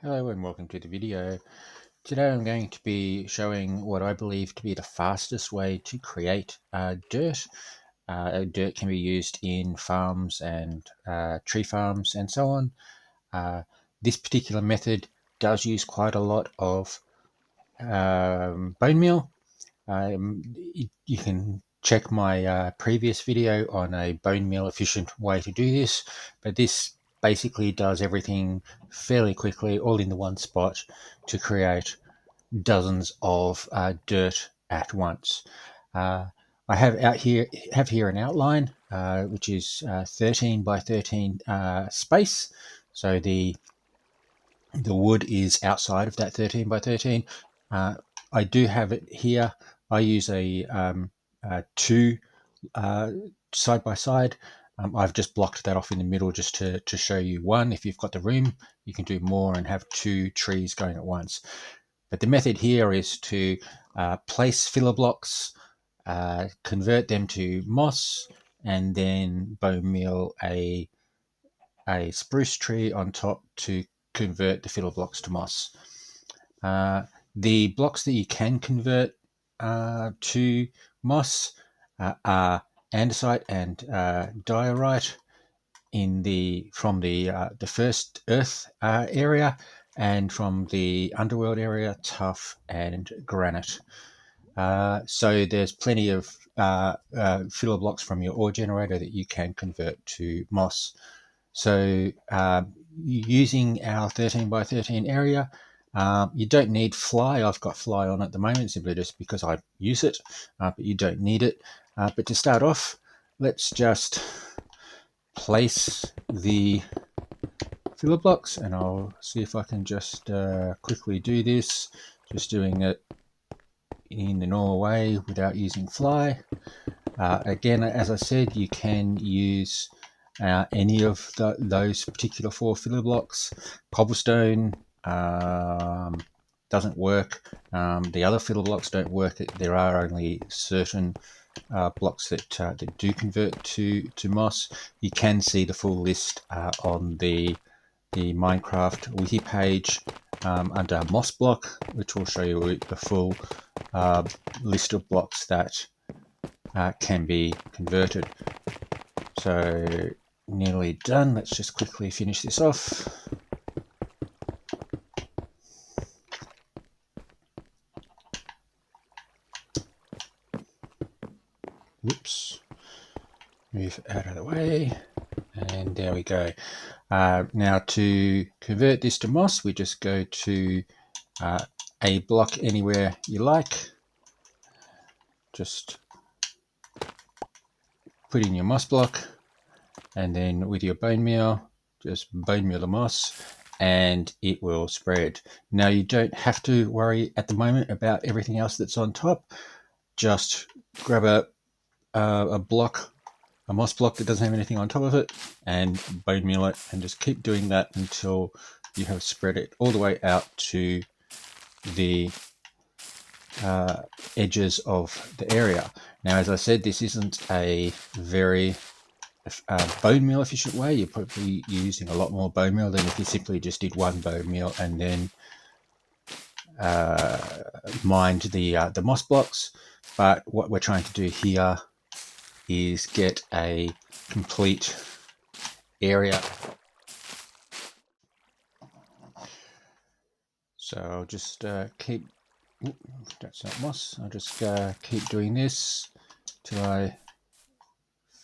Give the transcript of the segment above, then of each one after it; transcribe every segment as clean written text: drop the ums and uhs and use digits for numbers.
Hello and welcome to the video. Today I'm going to be showing what I believe to be the fastest way to create dirt. Dirt can be used in farms and tree farms and so on. This particular method does use quite a lot of bone meal. You can check my previous video on a bone meal efficient way to do this, but this basically does everything fairly quickly, all in the one spot, to create dozens of dirt at once. I have here an outline which is 13 by 13 space, so the wood is outside of that 13 by 13. I do have it here. I use a two side by side. I've just blocked that off in the middle just to show you one. If you've got the room, you can do more and have two trees going at once. But the method here is to place filler blocks, convert them to moss, and then bone meal a spruce tree on top to convert the filler blocks to moss. The blocks that you can convert to moss are andesite and diorite from the first earth area, and from the underworld area, tuff and granite. So there's plenty of filler blocks from your ore generator that you can convert to moss. So using our 13 by 13 area, you don't need fly. I've got fly on at the moment simply just because I use it, but you don't need it. But to start off, let's just place the filler blocks, and I'll see if I can just quickly do this, just doing it in the normal way without using fly. Again, as I said, you can use any of those particular 4 filler blocks. Cobblestone doesn't work. The other filler blocks don't work. There are only certain blocks that do convert to moss. You can see the full list on the Minecraft wiki page under moss block, which will show you the full list of blocks that can be converted. So nearly done. Let's just quickly finish this off. Whoops. Move out of the way. And there we go. Now to convert this to moss, we just go to a block anywhere you like. Just put in your moss block, and then with your bone meal, just bone meal the moss, and it will spread. Now you don't have to worry at the moment about everything else that's on top. Just grab a block, a moss block that doesn't have anything on top of it, and bone meal it, and just keep doing that until you have spread it all the way out to the edges of the area. Now, as I said, this isn't a very bone meal efficient way. You're probably using a lot more bone meal than if you simply just did one bone meal and then mined the moss blocks. But what we're trying to do here is get a complete area. So I'll just keep, that's not moss, I'll just keep doing this till I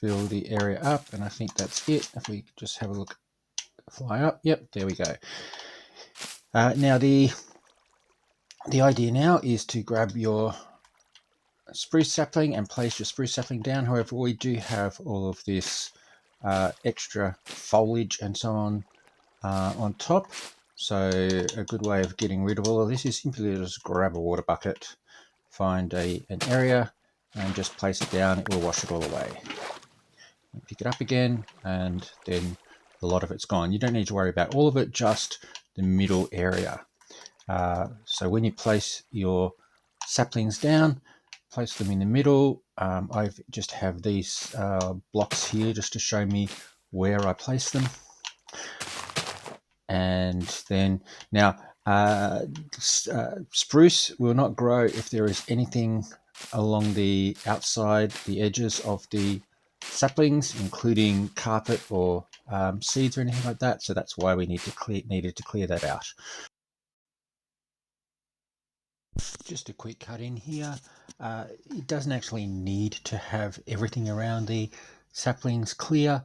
fill the area up, and I think that's it. If we just have a look, fly up, yep, there we go. Now the idea now is to grab your spruce sapling and place your spruce sapling down. However, we do have all of this extra foliage and so on top. So a good way of getting rid of all of this is simply just grab a water bucket, find an area, and just place it down. It will wash it all away. And pick it up again, and then a lot of it's gone. You don't need to worry about all of it, just the middle area. So when you place your saplings down, place them in the middle. I just have these blocks here just to show me where I place them. And then now spruce will not grow if there is anything along the outside, the edges of the saplings, including carpet or seeds or anything like that. So that's why we needed to clear that out. Just a quick cut in here. It doesn't actually need to have everything around the saplings clear.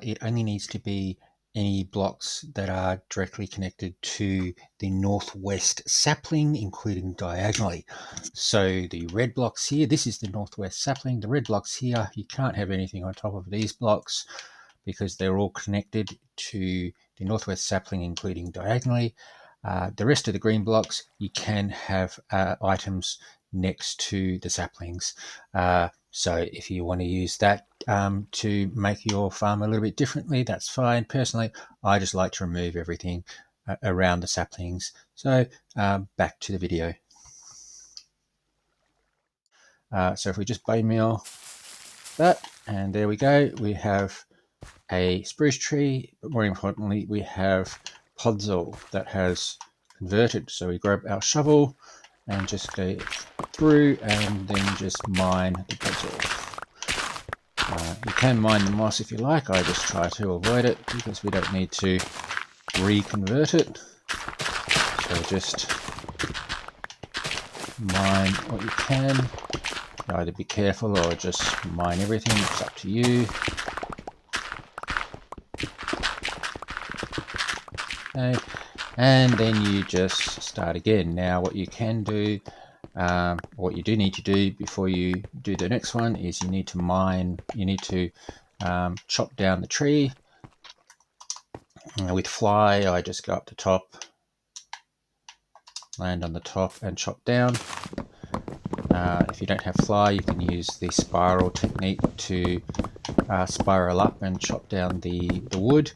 It only needs to be any blocks that are directly connected to the northwest sapling, including diagonally. So the red blocks here, this is the northwest sapling. The red blocks here, you can't have anything on top of these blocks because they're all connected to the northwest sapling, including diagonally. The rest of the green blocks, you can have items next to the saplings. So if you want to use that to make your farm a little bit differently, that's fine. Personally, I just like to remove everything around the saplings. So back to the video. So if we just bone meal that, and there we go, we have a spruce tree, but more importantly, we have podzol that has converted. So we grab our shovel and just go through and then just mine the podzol. You can mine the moss if you like. I just try to avoid it because we don't need to reconvert it. So just mine what you can. Either be careful or just mine everything. It's up to you. Okay. And then you just start again. Now what you can do, what you do need to do before you do the next one is you need to chop down the tree. With fly, I just go up the top, land on the top and chop down. If you don't have fly, you can use the spiral technique to spiral up and chop down the wood.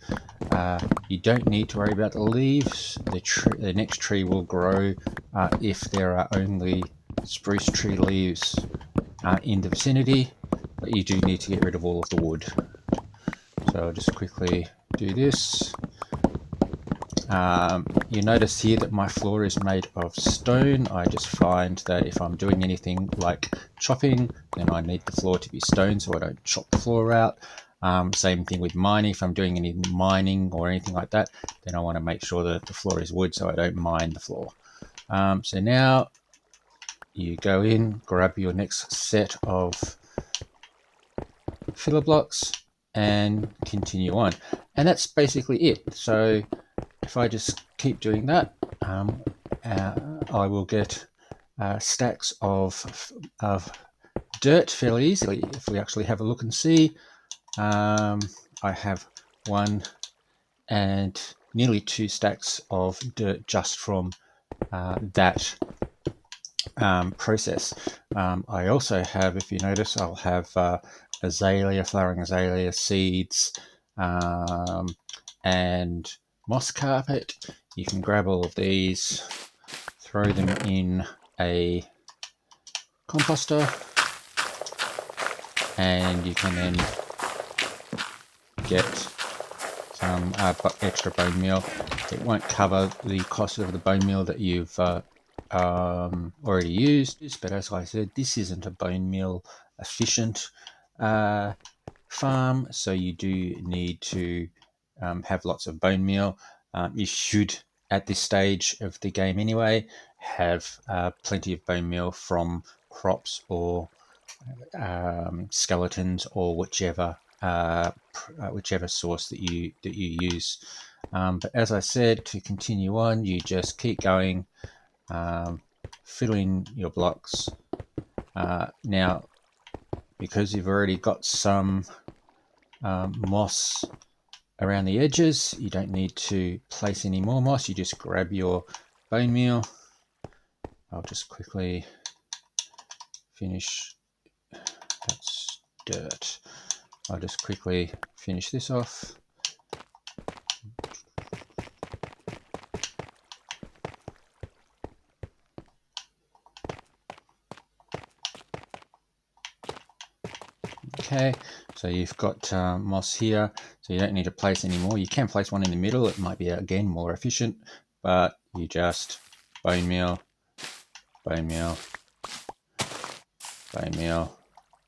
You don't need to worry about the leaves. The next tree will grow if there are only spruce tree leaves in the vicinity, but you do need to get rid of all of the wood. So I'll just quickly do this. You notice here that my floor is made of stone. I just find that if I'm doing anything like chopping, then I need the floor to be stone so I don't chop the floor out. Same thing with mining. If I'm doing any mining or anything like that, then I want to make sure that the floor is wood so I don't mine the floor. So now you go in, grab your next set of filler blocks and continue on. And that's basically it. So if I just keep doing that, I will get stacks of dirt fairly easily. If we actually have a look and see, I have one and nearly 2 stacks of dirt just from that process. I also have, if you notice, I'll have flowering azalea seeds and moss carpet. You can grab all of these, throw them in a composter, and you can then get some extra bone meal. It won't cover the cost of the bone meal that you've already used, but as I said, this isn't a bone meal efficient farm, so you do need to have lots of bone meal. You should, at this stage of the game anyway, have plenty of bone meal from crops or skeletons or whichever source that you use. But as I said, to continue on, you just keep going, fill in your blocks. Now, because you've already got some moss around the edges, you don't need to place any more moss. You just grab your bone meal. I'll just quickly finish. That's dirt. I'll just quickly finish this off. Okay, so you've got moss here, so you don't need to place any more. You can place one in the middle. It might be, again, more efficient, but you just bone meal, bone meal, bone meal,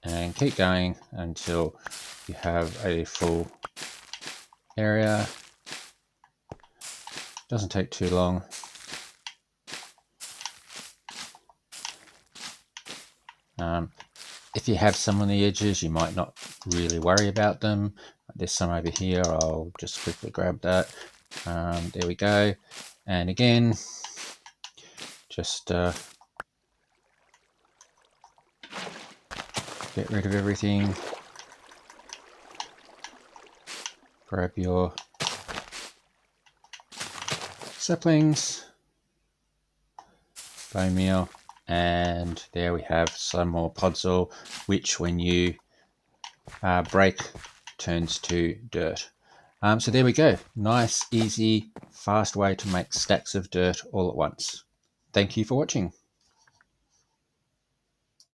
and keep going until you have a full area. Doesn't take too long. If you have some on the edges, you might not really worry about them. There's some over here. I'll just quickly grab that. There we go. And again, just get rid of everything. Grab your saplings, bone meal, and there we have some more podzol, which when you break turns to dirt. So there we go. Nice, easy, fast way to make stacks of dirt all at once. Thank you for watching.